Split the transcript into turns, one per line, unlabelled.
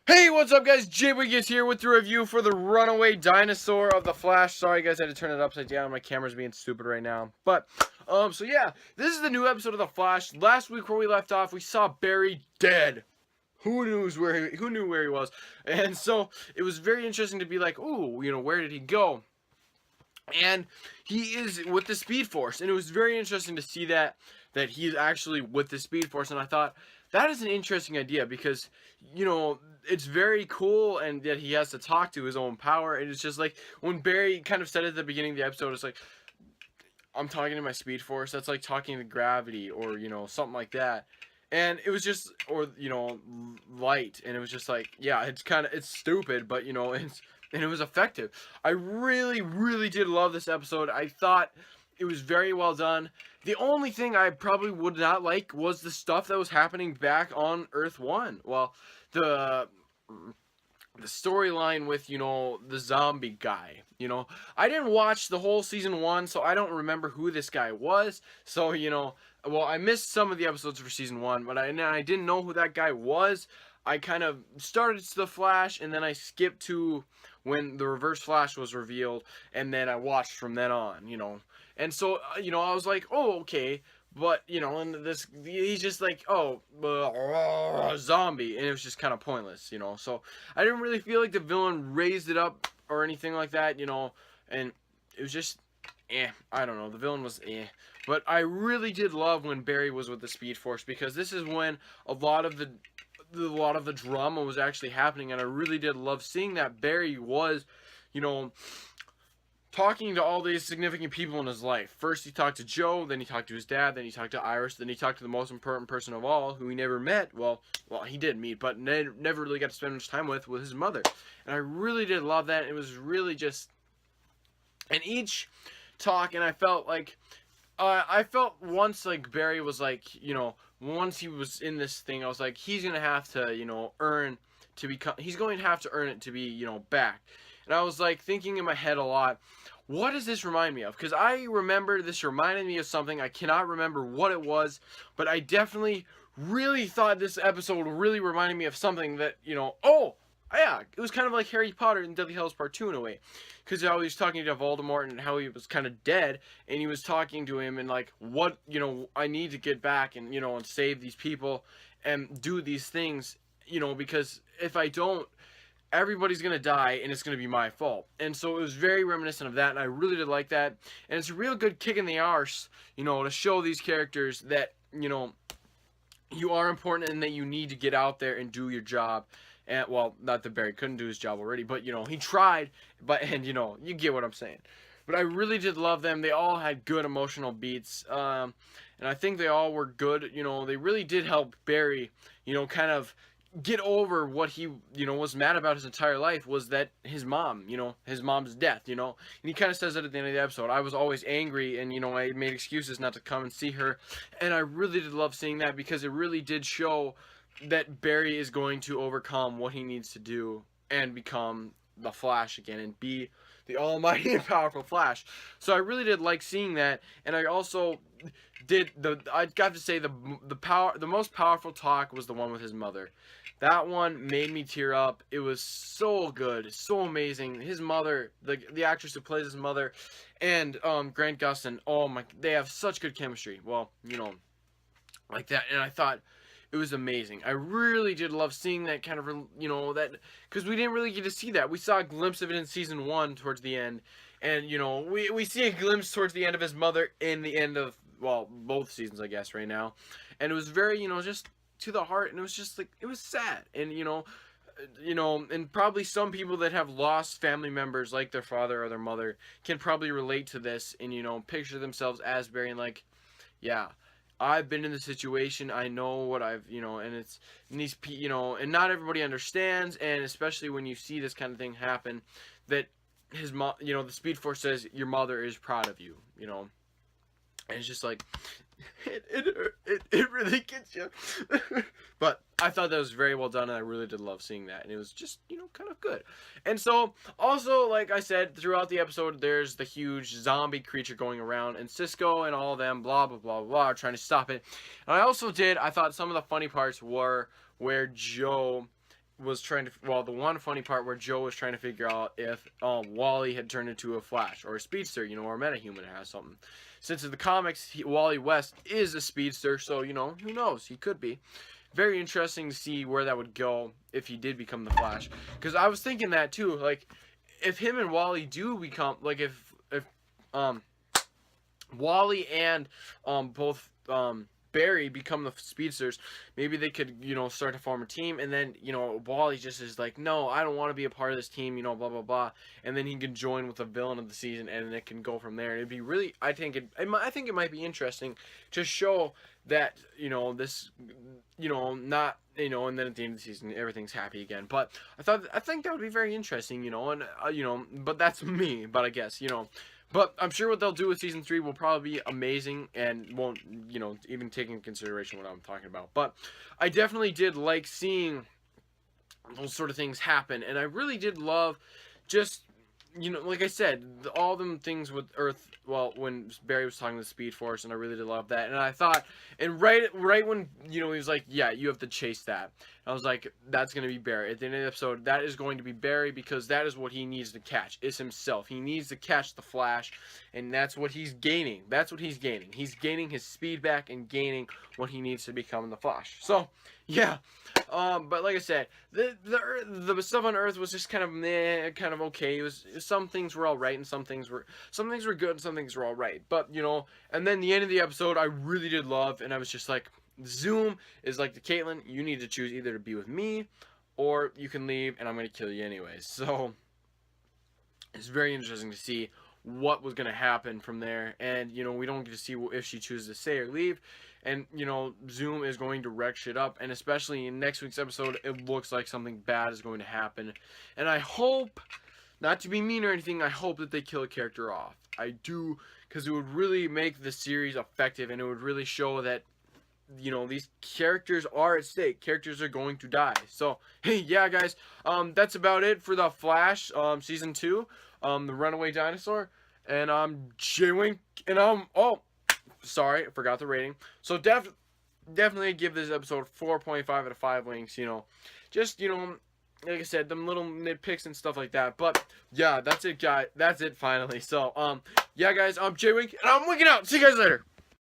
Hey, what's up, guys? JBoy is here with the review for the Runaway Dinosaur of the Flash. Sorry, guys, I had to turn it upside down. My camera's being stupid right now. But, so yeah, this is the new episode of the Flash. Last week, where we left off, we saw Barry dead. Who knew where he was? And so it was very interesting to be like, ooh, where did he go? And he is with the Speed Force, and it was very interesting to see that he's actually with the Speed Force. And I thought that is an interesting idea because it's very cool, and that he has to talk to his own power. And it's just like when Barry kind of said at the beginning of the episode, it's like, I'm talking to my Speed Force. That's like talking to gravity, or something like that. And it was just, or light, and it was just like, yeah, it's stupid, but and it was effective. I really, really did love this episode. I thought it was very well done. The only thing I probably would not like was the stuff that was happening back on Earth 1. Well, the storyline with the zombie guy. I didn't watch the whole season 1, so I don't remember who this guy was. So well, I missed some of the episodes for season 1, but I didn't know who that guy was. I kind of started the Flash, and then I skipped to when the Reverse Flash was revealed, and then I watched from then on. And so I was like, oh, okay. But and this, he's just like, oh, zombie, and it was just kind of pointless. So I didn't really feel like the villain raised it up or anything like that. And it was just, I don't know. The villain was but I really did love when Barry was with the Speed Force, because this is when a lot of the drama was actually happening, and I really did love seeing that Barry was, talking to all these significant people in his life. First he talked to Joe, then he talked to his dad, then he talked to Iris, then he talked to the most important person of all, who he never met. Well, he did meet, but never really got to spend much time with his mother. And I really did love that. It was really just, and each talk, and I felt like, once, like, Barry was like, once he was in this thing, I was like, he's gonna have to, earn to become, he's going to have to earn it to be, back. And I was like thinking in my head a lot, what does this remind me of? Because I remember this reminded me of something. I cannot remember what it was, but I definitely really thought this episode really reminded me of something that, oh, yeah, it was kind of like Harry Potter and Deathly Hallows Part 2 in a way. Because how he was talking to Voldemort and how he was kind of dead, and he was talking to him and like, what, I need to get back and, and save these people and do these things, because if I don't, everybody's gonna die, and it's gonna be my fault. And so it was very reminiscent of that, and I really did like that. And it's a real good kick in the arse, to show these characters that, you are important, and that you need to get out there and do your job. And, well, not that Barry couldn't do his job already, but, he tried, and, you get what I'm saying. But I really did love them. They all had good emotional beats, and I think they all were good. They really did help Barry, kind of get over what he, was mad about his entire life, was that his mom, his mom's death, and he kind of says that at the end of the episode. I was always angry, and, I made excuses not to come and see her, and I really did love seeing that, because it really did show that Barry is going to overcome what he needs to do and become the Flash again and be the almighty and powerful Flash. So I really did like seeing that, and I also I got to say the most powerful talk was the one with his mother. That one made me tear up. It was so good, so amazing. His mother, the actress who plays his mother, and Grant Gustin, oh my, they have such good chemistry. Well, like that, and I thought it was amazing. I really did love seeing that kind of, that, because we didn't really get to see that. We saw a glimpse of it in season 1 towards the end, and, we see a glimpse towards the end of his mother in the end of, well, both seasons, I guess, right now. And it was very, just to the heart, and it was just, like, it was sad. And, and probably some people that have lost family members, like their father or their mother, can probably relate to this and, picture themselves as Barry and, like, yeah, I've been in the situation. I know what I've, and it's, and these, and not everybody understands, and especially when you see this kind of thing happen, that his mom, the Speed Force says your mother is proud of you, and it's just like, it really gets you. But I thought that was very well done, and I really did love seeing that, and it was just, kind of good. And so, also, like I said, throughout the episode, there's the huge zombie creature going around, and Cisco and all of them, blah, blah, blah, blah, are trying to stop it. And I thought some of the funny parts were where Joe was trying to, well, the one funny part where Joe was trying to figure out if Wally had turned into a Flash or a speedster, you know, or a metahuman has something. Since in the comics, Wally West is a speedster, so, you know, who knows? He could be. Very interesting to see where that would go if he did become the Flash. Because I was thinking that too, like, if him and Wally do become, like, if Wally and both Barry become the speedsters, maybe they could, you know, start to form a team, and then, you know, Wally just is like, no, I don't want to be a part of this team, you know, blah blah blah, and then he can join with the villain of the season, and it can go from there. And it'd be really, I think it might be interesting to show that, you know, this, you know, not, you know, and then at the end of the season everything's happy again. But I think that would be very interesting, you know, and you know, but that's me, but I guess, you know. But I'm sure what they'll do with Season 3 will probably be amazing and won't, you know, even take into consideration what I'm talking about. But I definitely did like seeing those sort of things happen. And I really did love just, you know, like I said, all them things with Earth, well, when Barry was talking to the Speed Force, and I really did love that. And I thought, and right when, you know, he was like, yeah, you have to chase that. I was like, that's going to be Barry. At the end of the episode, that is going to be Barry, because that is what he needs to catch, is himself. He needs to catch the Flash, and that's what he's gaining. That's what he's gaining. He's gaining his speed back and gaining what he needs to become the Flash. So, yeah. But like I said, the stuff on Earth was just kind of meh, kind of okay. It was, some things were all right, and some things were good, and some things were all right. But, you know, and then the end of the episode, I really did love, and I was just like, Zoom is like to Caitlin, you need to choose either to be with me, or you can leave, and I'm going to kill you anyways. So, it's very interesting to see what was going to happen from there. And, you know, we don't get to see if she chooses to stay or leave. And, you know, Zoom is going to wreck shit up. And especially in next week's episode, it looks like something bad is going to happen. And I hope, not to be mean or anything, I hope that they kill a character off. I do, because it would really make the series effective, and it would really show that, you know, these characters are at stake. Characters are going to die. So, hey, yeah, guys, that's about it for The Flash, Season 2, The Runaway Dinosaur. And I'm J-Wink, and oh, sorry, I forgot the rating. So, definitely give this episode 4.5 out of 5 winks, you know. Just, you know, like I said, them little nitpicks and stuff like that. But, yeah, that's it, guys. That's it, finally. So, yeah, guys, I'm J-Wink, and I'm winking out. See you guys later.